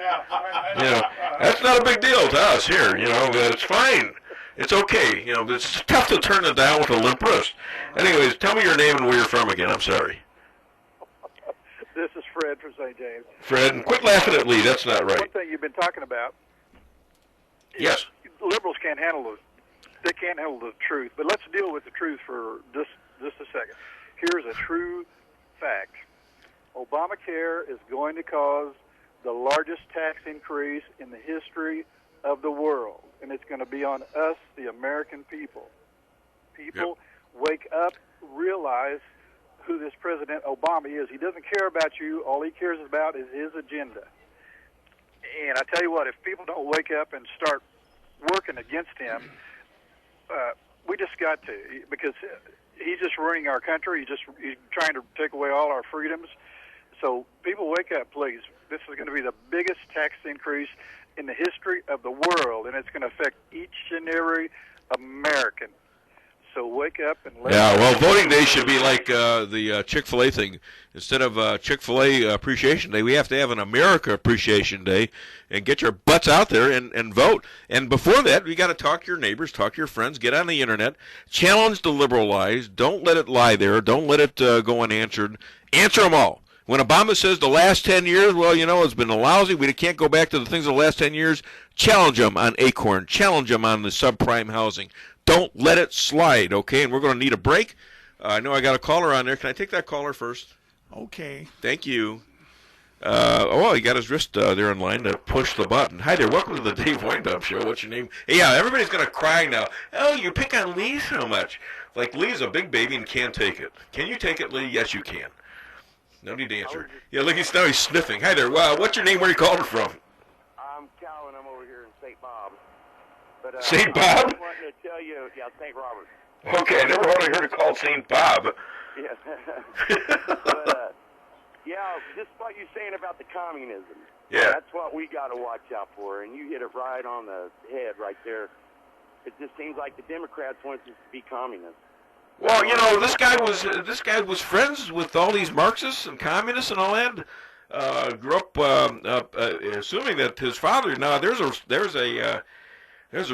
S3: That's not a big deal to us here, it's fine. It's okay, but it's tough to turn it down with a limp wrist. Anyways, tell me your name and where you're from again. I'm sorry.
S15: This is Fred from St. James.
S3: Fred, and quit laughing at Lee. That's not right.
S15: One thing you've been talking about.
S3: Yes.
S15: Liberals can't handle the truth, but let's deal with the truth for just a second. Here's a true fact. Obamacare is going to cause the largest tax increase in the history of the world, and it's going to be on us, the American people. People, wake up, realize who this President Obama is. He doesn't care about you. All he cares about is his agenda. And I tell you what, if people don't wake up and start working against him, we just got to, because he's just ruining our country. He's trying to take away all our freedoms. So people, wake up, please. This is going to be the biggest tax increase in the history of the world, and it's going to affect each and every American. So wake up and let
S3: Yeah, well, voting day should be like the Chick-fil-A thing. Instead of Chick-fil-A Appreciation Day, we have to have an America Appreciation Day and get your butts out there and vote. And before that, we got to talk to your neighbors, talk to your friends, get on the internet, challenge the liberal lies. Don't let it lie there. Don't let it go unanswered. Answer them all. When Obama says the last 10 years, well, you know, it's been a lousy, we can't go back to the things of the last 10 years, challenge them on Acorn. Challenge them on the subprime housing. Don't let it slide, okay? And we're going to need a break. I know I got a caller on there. Can I take that caller first?
S4: Okay.
S3: Thank you. He got his wrist there in line to push the button. Hi there. Welcome to the Dave Weinbaum Show. What's your name? Hey, yeah, everybody's going to cry now. Oh, you pick on Lee so much. Like, Lee's a big baby and can't take it. Can you take it, Lee? Yes, you can. No need to answer. Yeah, look, he's sniffing. Hi there. What's your name? Where are you calling from?
S6: I'm Calvin. I'm over here in St. Bob. But,
S3: St. Bob?
S6: I just wanted to tell you, St. Robert.
S3: Okay, I never heard it called St. Bob.
S6: Yeah. But, just what you're saying about the communism.
S3: Yeah.
S6: That's what we got to watch out for, and you hit it right on the head right there. It just seems like the Democrats want us to be communists.
S3: Well, you know, this guy was friends with all these Marxists and communists and all that. Grew up assuming that his father. Now there's a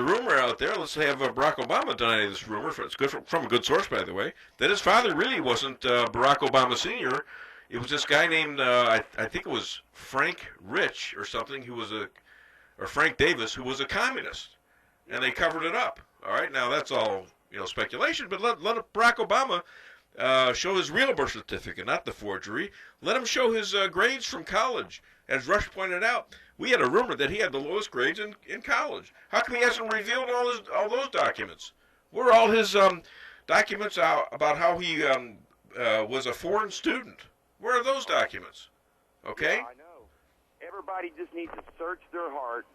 S3: rumor out there. Let's have Barack Obama deny this rumor. It's good from a good source, by the way. That his father really wasn't Barack Obama Sr. It was this guy named I think it was Frank Rich or something or Frank Davis, who was a communist, and they covered it up. All right, now that's all speculation, but let Barack Obama show his real birth certificate, not the forgery. Let him show his grades from college. As Rush pointed out, we had a rumor that he had the lowest grades in college. How come he hasn't revealed all those documents? Where are all his documents about how he was a foreign student? Where are those documents? Okay?
S6: Yeah, I know. Everybody just needs to search their heart,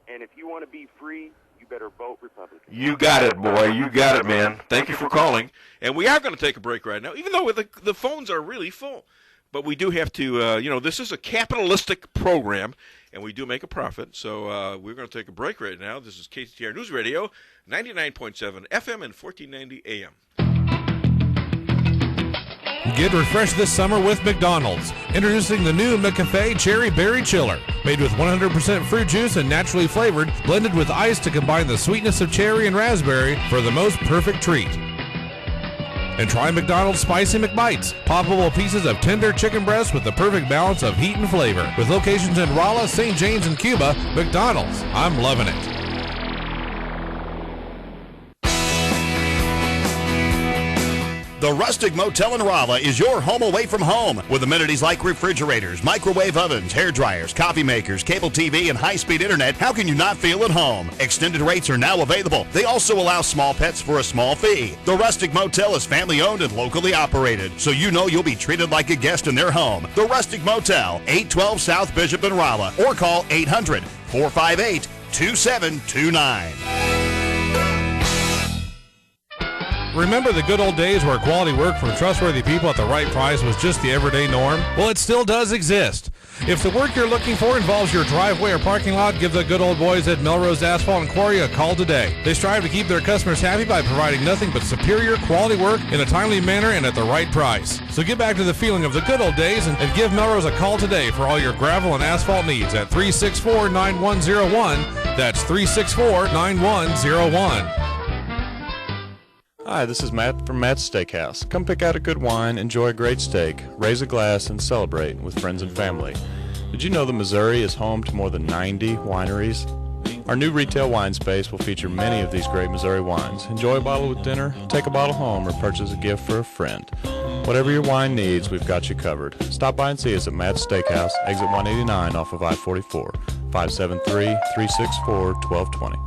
S6: and if you want to be free, you better vote Republican.
S3: You got it, boy. You got it, man. Thank you for calling. And we are going to take a break right now, even though the phones are really full. But we do have to, this is a capitalistic program, and we do make a profit. So we're going to take a break right now. This is KCTR News Radio, 99.7 FM and 1490 AM.
S9: Get refreshed this summer with McDonald's. Introducing the new McCafe Cherry Berry Chiller. Made with 100% fruit juice and naturally flavored, blended with ice to combine the sweetness of cherry and raspberry for the most perfect treat. And try McDonald's Spicy McBites. Poppable pieces of tender chicken breast with the perfect balance of heat and flavor. With locations in Rolla, St. James, and Cuba, McDonald's. I'm loving it.
S2: The Rustic Motel in Rolla is your home away from home with amenities like refrigerators, microwave ovens, hair dryers, coffee makers, cable TV, and high-speed internet. How can you not feel at home? Extended rates are now available. They also allow small pets for a small fee. The Rustic Motel is family-owned and locally operated, so you know you'll be treated like a guest in their home. The Rustic Motel, 812 South Bishop in Rolla, or call 800-458-2729.
S9: Remember the good old days where quality work from trustworthy people at the right price was just the everyday norm? Well, it still does exist. If the work you're looking for involves your driveway or parking lot, give the good old boys at Melrose Asphalt and Quarry a call today. They strive to keep their customers happy by providing nothing but superior quality work in a timely manner and at the right price. So get back to the feeling of the good old days and give Melrose a call today for all your gravel and asphalt needs at 364-9101. That's 364-9101.
S16: Hi, this is Matt from Matt's Steakhouse. Come pick out a good wine, enjoy a great steak, raise a glass, and celebrate with friends and family. Did you know that Missouri is home to more than 90 wineries? Our new retail wine space will feature many of these great Missouri wines. Enjoy a bottle with dinner, take a bottle home, or purchase a gift for a friend. Whatever your wine needs, we've got you covered. Stop by and see us at Matt's Steakhouse, exit 189 off of I-44, 573-364-1220.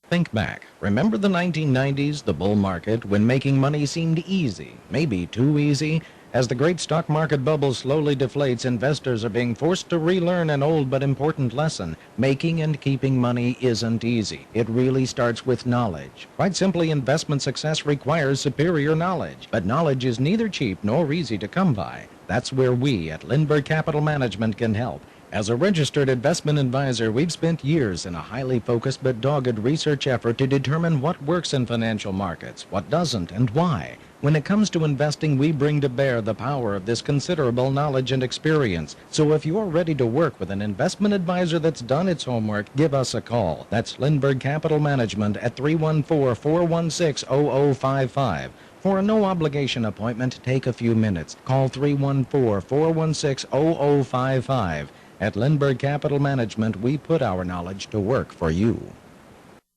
S17: Think back. Remember the 1990s, the bull market, when making money seemed easy, maybe too easy? As the great stock market bubble slowly deflates, investors are being forced to relearn an old but important lesson. Making and keeping money isn't easy. It really starts with knowledge. Quite simply, investment success requires superior knowledge. But knowledge is neither cheap nor easy to come by. That's where we at Lindbergh Capital Management can help. As a registered investment advisor, we've spent years in a highly focused but dogged research effort to determine what works in financial markets, what doesn't, and why. When it comes to investing, we bring to bear the power of this considerable knowledge and experience. So if you're ready to work with an investment advisor that's done its homework, give us a call. That's Lindbergh Capital Management at 314-416-0055. For a no-obligation appointment, take a few minutes. Call 314-416-0055. At Lindbergh Capital Management, we put our knowledge to work for you.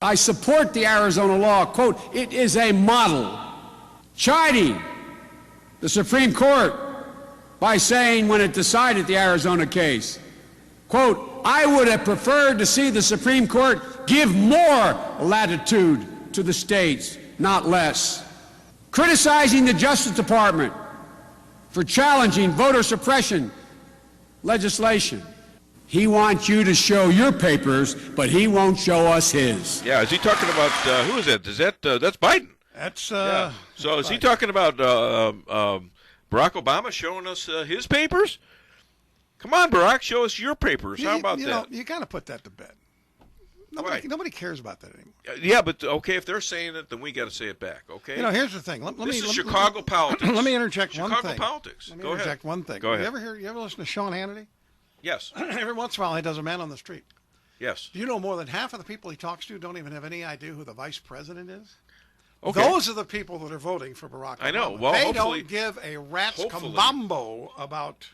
S18: I support the Arizona law. Quote, it is a model. Chiding the Supreme Court by saying when it decided the Arizona case, quote, I would have preferred to see the Supreme Court give more latitude to the states, not less. Criticizing the Justice Department for challenging voter suppression legislation. He wants you to show your papers, but he won't show us his.
S3: Yeah, is he talking about, who is that? Is that, that's Biden.
S4: That's,
S3: yeah. So is he talking about Barack Obama showing us his papers? Come on, Barack, show us your papers. How about that?
S4: You got to put that to bed. Nobody cares about that anymore.
S3: Yeah, but okay, if they're saying it, then we got to say it back. Okay.
S4: Here's the thing.
S3: This is Chicago politics.
S4: Let me interject one thing.
S3: Chicago politics.
S4: Let me interject one thing.
S3: Go ahead.
S4: You ever listen to Sean Hannity?
S3: Yes.
S4: Every once in a while, he does a man on the street.
S3: Yes.
S4: Do you know more than half of the people he talks to don't even have any idea who the vice president is?
S3: Okay.
S4: Those are the people that are voting for Barack Obama.
S3: I know. Well,
S4: they don't give a rat's kabambo about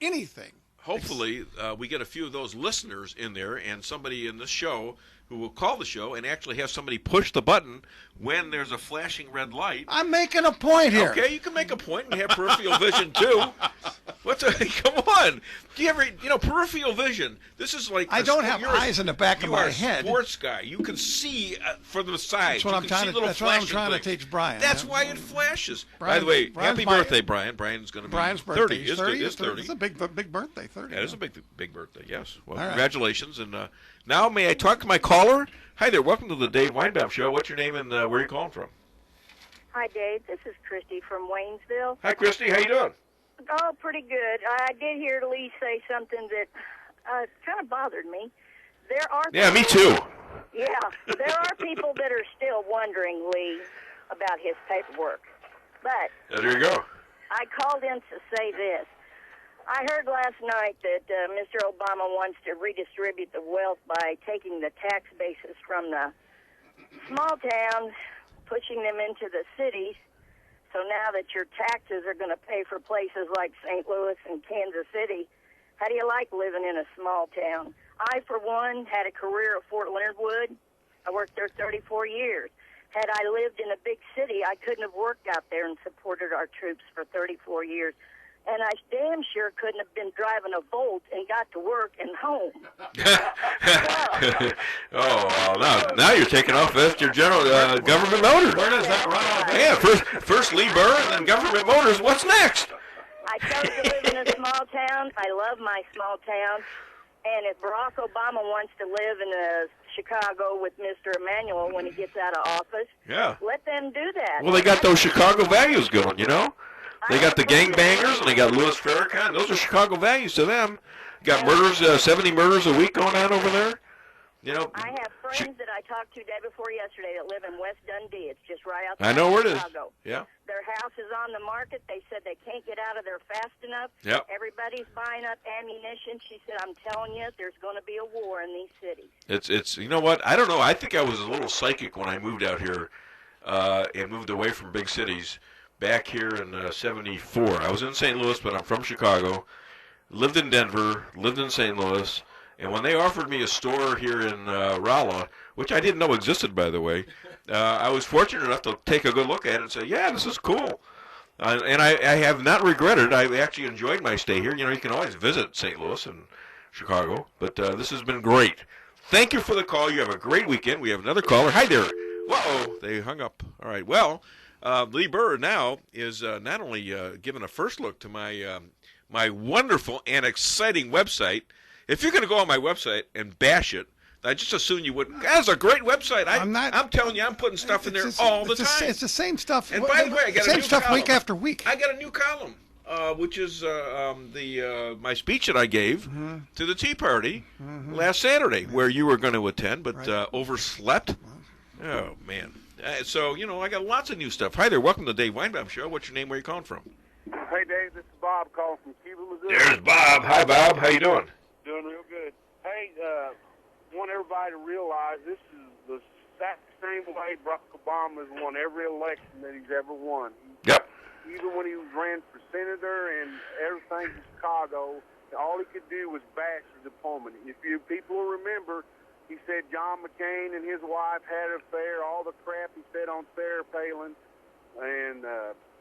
S4: anything.
S3: Hopefully, we get a few of those listeners in there and somebody in this show who will call the show and actually have somebody push the button when there's a flashing red light.
S4: I'm making a point here.
S3: Okay, you can make a point and have peripheral vision too. Come on. Do you ever, peripheral vision? This is like
S4: I don't have eyes in the back of my head.
S3: You're a sports guy. You can see from the sides.
S4: That's what I'm trying to teach Brian.
S3: That's why it flashes. By the way, happy birthday, Brian. Brian's going to be 30.
S4: He's 30. It's 30. It's a big birthday. 30.
S3: Yeah, it is a big birthday. Yes. Well, congratulations. And now may I talk to my caller? Hi there. Welcome to the Dave Weinbaum Show. What's your name and where are you calling from?
S19: Hi, Dave. This is Christy from Waynesville.
S3: Hi, Christy. How you doing?
S19: Oh, pretty good. I did hear Lee say something that kind of bothered me. There are
S3: me too.
S19: Yeah, there are people that are still wondering, Lee, about his paperwork. But
S3: there you go.
S19: I called in to say this. I heard last night that Mr. Obama wants to redistribute the wealth by taking the tax basis from the small towns, pushing them into the cities. So now that your taxes are going to pay for places like St. Louis and Kansas City, how do you like living in a small town? I, for one, had a career at Fort Leonard Wood. I worked there 34 years. Had I lived in a big city, I couldn't have worked out there and supported our troops for 34 years. And I damn sure couldn't have been driving a Volt and got to work and home.
S3: Now you're taking off. That's your general Government Motors.
S4: Where does that run off?
S3: Yeah, first Lee Burr and then Government Motors. What's next?
S19: I chose to live in a small town. I love my small town. And if Barack Obama wants to live in Chicago with Mr. Emanuel when he gets out of office, let them do that.
S3: Well, they got those Chicago values going, They got the gangbangers, and they got Louis Farrakhan. Those are Chicago values to them. Got murders, 70 murders a week going on over there.
S19: I have friends that I talked to day before yesterday that live in West Dundee. It's just right outside
S3: I know where it is.
S19: Chicago.
S3: Yeah.
S19: Their house is on the market. They said they can't get out of there fast enough.
S3: Yep.
S19: Everybody's buying up ammunition. She said, I'm telling you, there's going to be a war in these cities.
S3: It's you know what? I don't know. I think I was a little psychic when I moved out here and moved away from big cities. Back here in 74. I was in St. Louis, but I'm from Chicago. Lived in Denver, lived in St. Louis, and when they offered me a store here in Rolla, which I didn't know existed, by the way, I was fortunate enough to take a good look at it and say, yeah, this is cool. And I have not regretted. I actually enjoyed my stay here. You can always visit St. Louis and Chicago, but this has been great. Thank you for the call. You have a great weekend. We have another caller. Hi there. Whoa, they hung up. All right, well... Lee Burr now is not only giving a first look to my my wonderful and exciting website. If you're going to go on my website and bash it, I just assume you wouldn't. That's a great website. I'm telling you, I'm putting stuff in there all the time.
S4: It's the same stuff.
S3: And by the way, I got a new
S4: stuff
S3: column.
S4: week after week.
S3: I got a new column which is my speech that I gave to the Tea Party last Saturday, where you were going to attend, but overslept. Oh, man. So, I got lots of new stuff. Hi there. Welcome to the Dave Weinbaum Show. What's your name? Where are you calling from?
S20: Hey, Dave. This is Bob calling from Cuba, Missouri.
S3: There's Bob. Hi, Bob. How you doing?
S20: Doing real good. Hey, want everybody to realize this is the exact same way Barack Obama has won every election that he's ever won.
S3: Yep.
S20: Even when he was ran for senator and everything in Chicago, all he could do was bash the diplomacy. If you people remember, he said John McCain and his wife had an affair, all the crap he said on Sarah Palin, and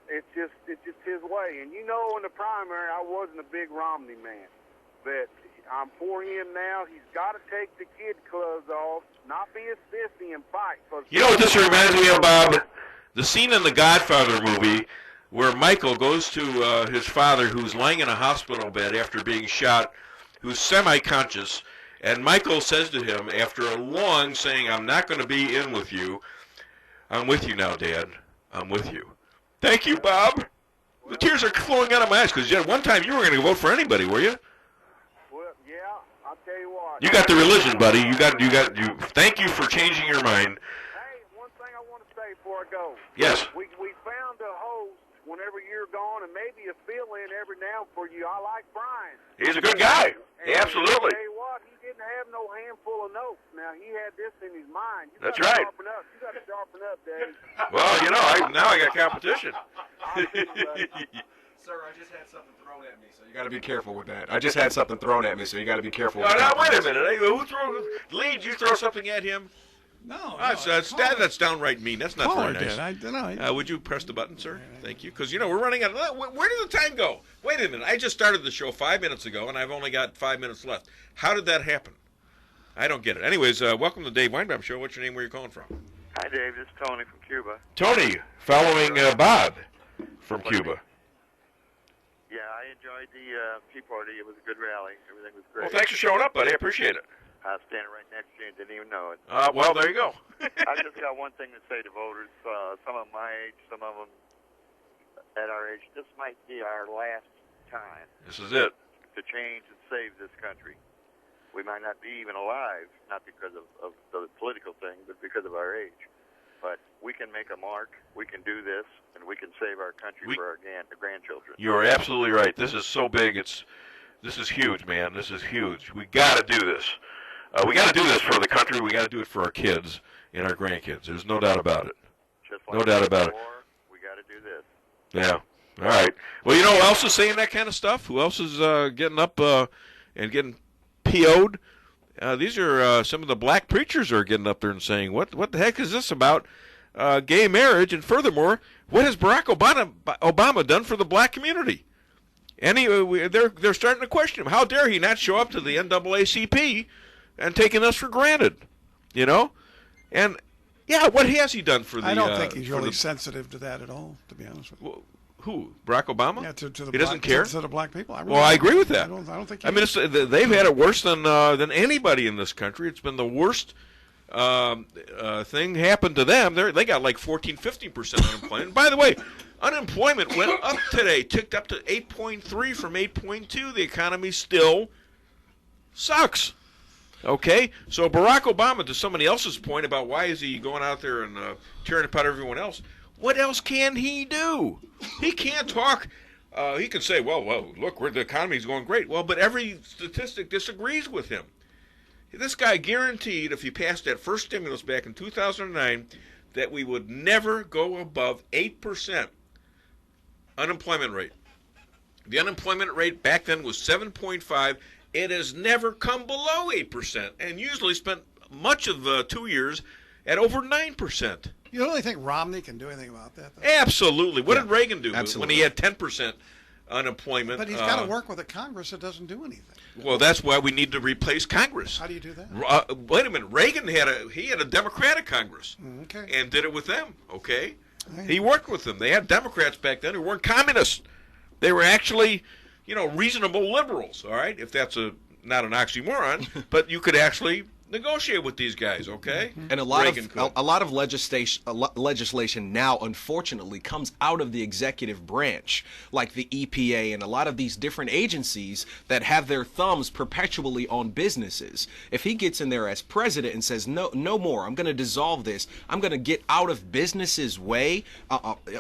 S20: it's just his way. And in the primary, I wasn't a big Romney man, but I'm for him now. He's got to take the kid gloves off, not be a sissy and fight.
S3: You know what this reminds me of, Bob? The scene in the Godfather movie where Michael goes to his father, who's lying in a hospital bed after being shot, who's semi-conscious, and Michael says to him, after a long saying, I'm not going to be in with you, I'm with you now, Dad. I'm with you. Thank you, Bob. The tears are flowing out of my eyes, because at one time you were going to vote for anybody, were you?
S20: Well, yeah, I'll tell you what.
S3: You got the religion, buddy. You. Thank you for changing your mind.
S20: Hey, one thing I want to say before I go.
S3: Yes.
S20: We found a host whenever you're gone, and maybe a fill-in every now for you. I like Brian.
S3: He's a good guy.
S20: And
S3: Absolutely.
S20: I'll tell you what, he didn't have no handful of notes. Now, he had this in his mind. You
S3: That's
S20: gotta
S3: right.
S20: Sharpen up. You got to sharpen up, Dave.
S3: Well, now I got competition.
S13: Sir, I just had something thrown at me, so you got to be careful with that. I just had something thrown at me, so you got to be careful with
S3: Now,
S13: that.
S3: wait a minute. Hey, who throws Lee, did you throw something at him?
S4: No.
S3: That's downright mean. That's not
S4: Caller
S3: very nice.
S4: did. I don't know.
S3: Would you press the button, sir? Thank you. Because, we're running out of... Where did the time go? Wait a minute. I just started the show 5 minutes ago, and I've only got 5 minutes left. How did that happen? I don't get it. Anyways, welcome to the Dave Weinbaum Show. What's your name? Where are you calling from?
S21: Hi, Dave. This is Tony from Cuba.
S3: Tony, following Bob from Cuba.
S21: Yeah, I enjoyed the Tea Party. It was a good rally. Everything was great.
S3: Well, thanks for showing up, buddy. I appreciate it.
S21: I was standing right next to you and didn't even know it.
S3: Well, there you go.
S21: I just got one thing to say to voters. Some of my age, some of them at our age, this might be our last time.
S3: This is it.
S21: To change and save this country. We might not be even alive, not because of the political thing, but because of our age. But we can make a mark, we can do this, and we can save our country for our grandchildren.
S3: You are absolutely right. This is so big. This is huge, man. This is huge. We got to do this. We got to do this for the country. We got to do it for our kids and our grandkids. There's no doubt about it. No doubt about it.
S21: We got to do this.
S3: Yeah. All right. Well, who else is saying that kind of stuff? Who else is getting up and getting PO'd? These are some of the black preachers are getting up there and saying, what the heck is this about gay marriage? And furthermore, what has Barack Obama done for the black community? And they're starting to question him. How dare he not show up to the NAACP and taking us for granted? And yeah, what has he done for the?
S4: I don't think he's really sensitive to that at all, to be honest with you.
S3: Who? Barack Obama?
S4: Yeah, to the
S3: he doesn't care
S4: to the black people.
S3: I agree with that.
S4: I don't think.
S3: I mean, they've had it worse than anybody in this country. It's been the worst thing happened to them. They got like 14-15% unemployment. By the way, unemployment went up today, ticked up to 8.3 from 8.2. The economy still sucks. Okay, so Barack Obama, to somebody else's point about why is he going out there and tearing apart everyone else, what else can he do? He can't talk. He can say, well, look, the economy's going great. Well, but every statistic disagrees with him. This guy guaranteed if he passed that first stimulus back in 2009 that we would never go above 8% unemployment rate. The unemployment rate back then was 7.5. It has never come below 8% and usually spent much of 2 years at over 9%.
S4: You don't really think Romney can do anything about that, though?
S3: Absolutely. What did Reagan do when he had 10% unemployment?
S4: But he's got to work with a Congress that doesn't do anything.
S3: Well, that's why we need to replace Congress.
S4: How do you do that?
S3: Wait a minute. Reagan had a Democratic Congress
S4: and
S3: did it with them. Okay, he worked with them. They had Democrats back then who weren't communists. They were actually, reasonable liberals. All right, if that's not an oxymoron, but you could actually Negotiate with these guys, okay?
S13: And a lot
S3: Reagan could.
S13: of legislation now, unfortunately, comes out of the executive branch, like the EPA and a lot of these different agencies that have their thumbs perpetually on businesses. If he gets in there as president and says, no more, I'm going to dissolve this, I'm going to get out of businesses' way,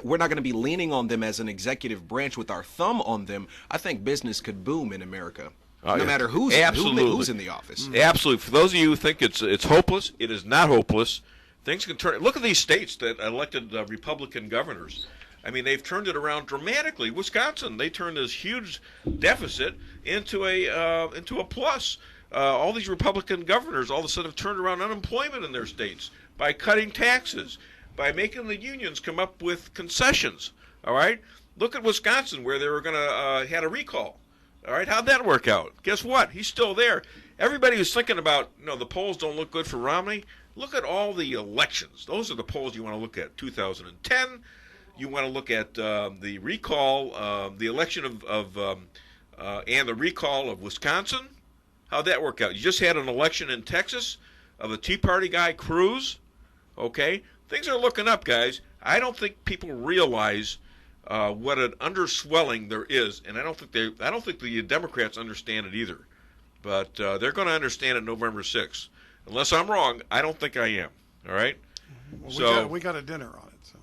S13: we're not going to be leaning on them as an executive branch with our thumb on them, I think business could boom in America. No matter who's in the office.
S3: Absolutely. For those of you who think it's hopeless, it is not hopeless. Things can turn. Look at these states that elected Republican governors. I mean, they've turned it around dramatically. Wisconsin, they turned this huge deficit into a plus. All these Republican governors all of a sudden have turned around unemployment in their states by cutting taxes, by making the unions come up with concessions. All right. Look at Wisconsin, where they were going to had a recall. All right, how'd that work out? Guess what? He's still there. Everybody who's thinking about, the polls don't look good for Romney, look at all the elections. Those are the polls you want to look at. 2010, you want to look at the recall, the election and the recall of Wisconsin. How'd that work out? You just had an election in Texas of the Tea Party guy, Cruz. Okay, things are looking up, guys. I don't think people realize what an underswelling there is, and I don't think the Democrats understand it either. But they're going to understand it November 6th. Unless I'm wrong, I don't think I am. All right.
S4: Well, we got a dinner on it. So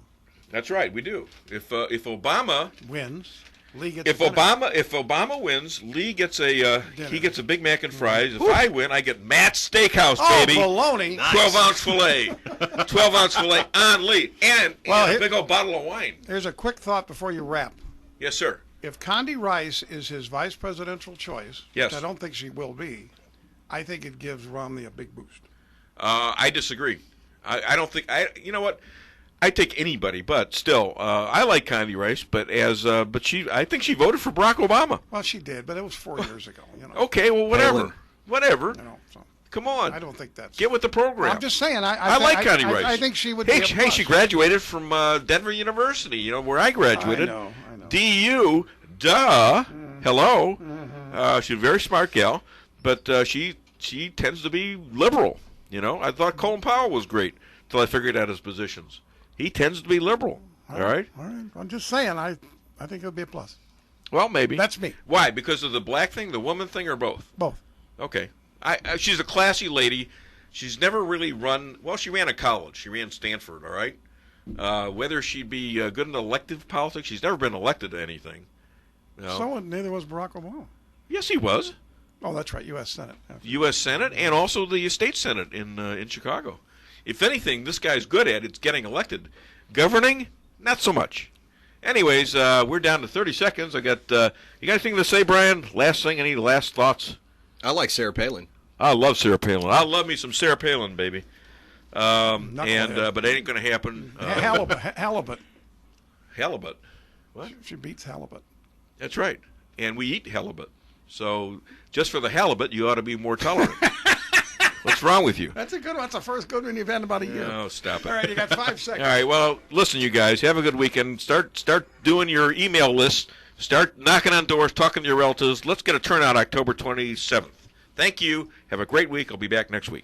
S3: that's right, we do. If Obama
S4: wins, Lee gets
S3: if Obama wins, Lee gets he gets a Big Mac and fries. If I win, I get Matt's Steakhouse, baby.
S4: Oh, baloney!
S3: 12-ounce fillet, 12-ounce fillet on Lee, and a big old bottle of wine.
S4: Here's a quick thought before you wrap.
S3: Yes, sir.
S4: If Condi Rice is his vice presidential choice,
S3: yes,
S4: which I don't think she will be, I think it gives Romney a big boost.
S3: I disagree. I don't think you know what. I take anybody, but still, I like Condi Rice. But I think she voted for Barack Obama.
S4: Well, she did, but it was 4 years ago.
S3: Okay, well, whatever.
S4: So.
S3: Come on.
S4: I don't think that's.
S3: Get with the program.
S4: I'm just saying.
S3: I like Condi Rice.
S4: I think she would.
S3: Hey, she graduated from Denver University. Where I graduated.
S4: I know.
S3: DU. Duh. Hello. She's a very smart gal, but she tends to be liberal. I thought Colin Powell was great until I figured out his positions. He tends to be liberal. All right.
S4: I'm just saying. I think it would be a plus.
S3: Well, maybe.
S4: That's me.
S3: Why? Because of the black thing, the woman thing, or both?
S4: Both.
S3: Okay. She's a classy lady. She's never really run. Well, she ran a college. She ran Stanford. All right. Whether she'd be good in elective politics, she's never been elected to anything.
S4: So neither was Barack Obama.
S3: Yes, he was.
S4: Oh, that's right. U.S. Senate.
S3: U.S. Senate and also the state Senate in Chicago. If anything, this guy's good at it's getting elected. Governing, not so much. Anyways, we're down to 30 seconds. You got anything to say, Brian? Last thing, any last thoughts?
S13: I like Sarah Palin.
S3: I love Sarah Palin. I love me some Sarah Palin, baby. But it ain't going to happen.
S4: Halibut.
S3: Halibut. What?
S4: She beats halibut.
S3: That's right. And we eat halibut. So just for the halibut, you ought to be more tolerant. What's wrong with you?
S4: That's a good one. That's the first good one you've had in about a year.
S3: Oh, stop it.
S4: All right, you got 5 seconds.
S3: All right, well, listen, you guys, have a good weekend. Start doing your email list. Start knocking on doors, talking to your relatives. Let's get a turnout October 27th. Thank you. Have a great week. I'll be back next week.